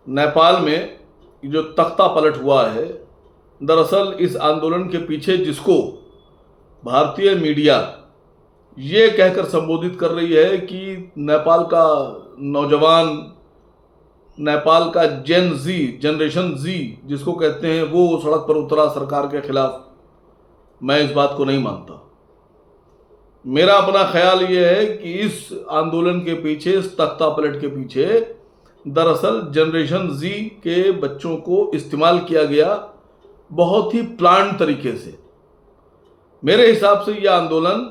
नेपाल में जो तख्ता पलट हुआ है, दरअसल इस आंदोलन के पीछे जिसको भारतीय मीडिया ये कहकर संबोधित कर रही है कि नेपाल का नौजवान, नेपाल का जनरेशन जी जिसको कहते हैं, वो सड़क पर उतरा सरकार के खिलाफ, मैं इस बात को नहीं मानता। मेरा अपना ख्याल ये है कि इस आंदोलन के पीछे, इस तख्ता पलट के पीछे दरअसल जनरेशन जी के बच्चों को इस्तेमाल किया गया बहुत ही प्लान तरीके से। मेरे हिसाब से यह आंदोलन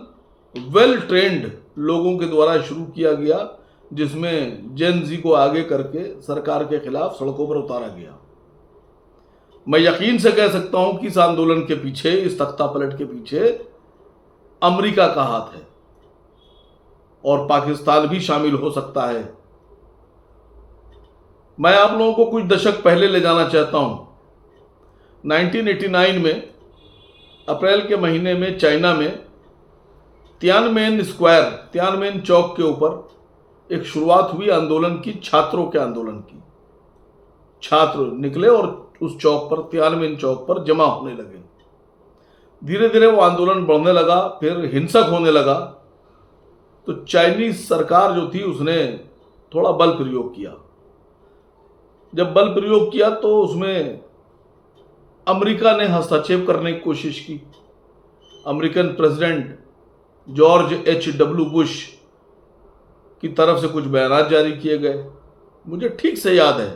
वेल ट्रेंड लोगों के द्वारा शुरू किया गया, जिसमें जेन जी को आगे करके सरकार के खिलाफ सड़कों पर उतारा गया। मैं यकीन से कह सकता हूं कि इस आंदोलन के पीछे, इस तख्ता पलट के पीछे अमेरिका का हाथ है और पाकिस्तान भी शामिल हो सकता है। मैं आप लोगों को कुछ दशक पहले ले जाना चाहता हूं। 1989 में अप्रैल के महीने में चाइना में तियानमेन चौक के ऊपर एक शुरुआत हुई आंदोलन की, छात्रों के आंदोलन की। छात्र निकले और उस चौक पर, तियानमेन चौक पर जमा होने लगे। धीरे धीरे वो आंदोलन बढ़ने लगा, फिर हिंसक होने लगा। तो चाइनीज सरकार जो थी उसने थोड़ा बल प्रयोग किया। जब बल प्रयोग किया तो उसमें अमेरिका ने हस्तक्षेप करने की कोशिश की। American president George H.W. Bush की तरफ से कुछ बयान जारी किए गए। मुझे ठीक से याद है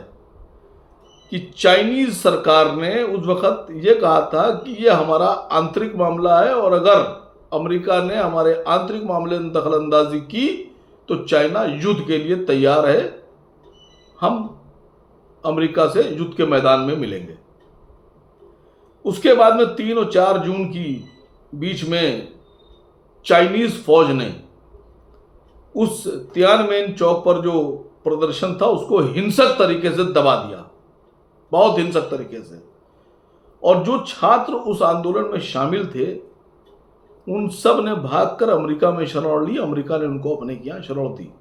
कि चाइनीज सरकार ने उस वक्त ये कहा था कि यह हमारा आंतरिक मामला है और अगर अमेरिका ने हमारे आंतरिक मामले में दखलंदाजी की तो चाइना युद्ध के लिए तैयार है, हम अमेरिका से युद्ध के मैदान में मिलेंगे। उसके बाद में 3 और 4 जून की बीच में चाइनीज फौज ने उस तियानमेन चौक पर जो प्रदर्शन था उसको हिंसक तरीके से दबा दिया, बहुत हिंसक तरीके से। और जो छात्र उस आंदोलन में शामिल थे उन सब ने भागकर अमेरिका में शरण ली। अमेरिका ने उनको अपने यहाँ शरण दी।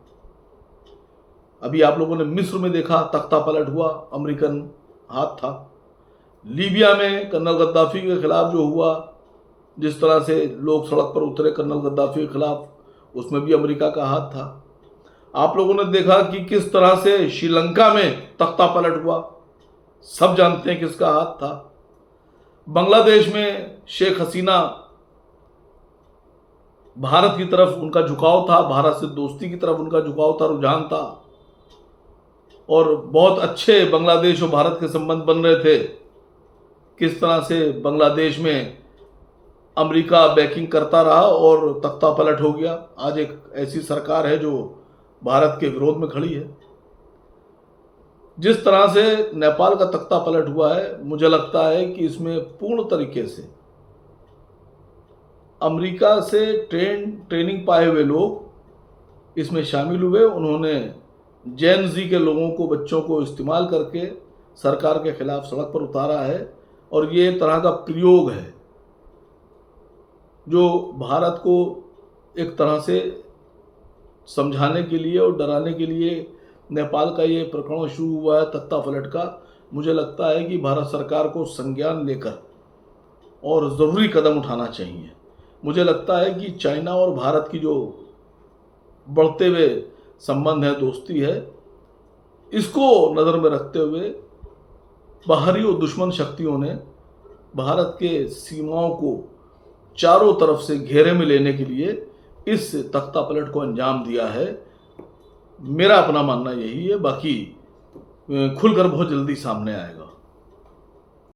अभी आप लोगों ने मिस्र में देखा, तख्ता पलट हुआ, अमेरिकन हाथ था। लीबिया में कर्नल गद्दाफी के खिलाफ जो हुआ, जिस तरह से लोग सड़क पर उतरे कर्नल गद्दाफी के खिलाफ, उसमें भी अमेरिका का हाथ था। आप लोगों ने देखा कि किस तरह से श्रीलंका में तख्ता पलट हुआ, सब जानते हैं किसका हाथ था। बांग्लादेश में शेख हसीना, भारत की तरफ उनका झुकाव था, भारत से दोस्ती की तरफ उनका झुकाव था, रुझान था, और बहुत अच्छे बांग्लादेश और भारत के संबंध बन रहे थे। किस तरह से बांग्लादेश में अमेरिका बैकिंग करता रहा और तख्ता पलट हो गया। आज एक ऐसी सरकार है जो भारत के विरोध में खड़ी है। जिस तरह से नेपाल का तख्ता पलट हुआ है, मुझे लगता है कि इसमें पूर्ण तरीके से अमेरिका से ट्रेनिंग पाए हुए लोग इसमें शामिल हुए। उन्होंने जेन जी के लोगों को, बच्चों को इस्तेमाल करके सरकार के खिलाफ सड़क पर उतारा है। और ये तरह का प्रयोग है जो भारत को एक तरह से समझाने के लिए और डराने के लिए नेपाल का ये प्रकरण शुरू हुआ है तख्ता पलट का। मुझे लगता है कि भारत सरकार को संज्ञान लेकर और ज़रूरी कदम उठाना चाहिए। मुझे लगता है कि चाइना और भारत की जो बढ़ते हुए संबंध है, दोस्ती है, इसको नज़र में रखते हुए बाहरी और दुश्मन शक्तियों ने भारत के सीमाओं को चारों तरफ से घेरे में लेने के लिए इस तख्ता पलट को अंजाम दिया है। मेरा अपना मानना यही है, बाकी खुलकर बहुत जल्दी सामने आएगा।